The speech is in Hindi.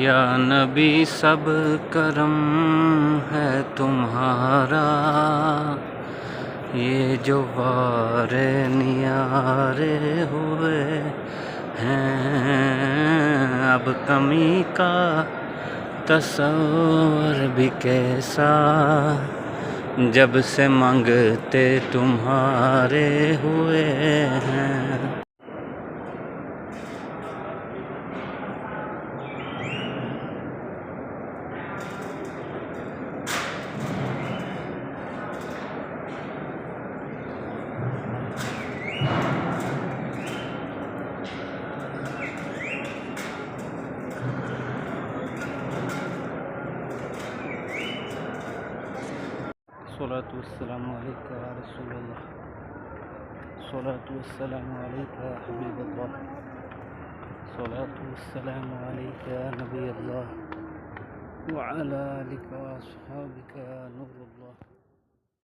या नबी सब करम है तुम्हारा, ये जो वारे नियारे हुए हैं, अब कमी का तस्वर भी कैसा, जब से मांगते तुम्हारे हुए हैं। सलातु वस्सलामु अलैका या रसूलल्लाह, सलातु वस्सलामु अलैका या हबीबल्लाह, सलातु वस्सलामु अलैका या नबी अल्लाह व अला आलिका व अस्हाबिका या नूरुल्लाह।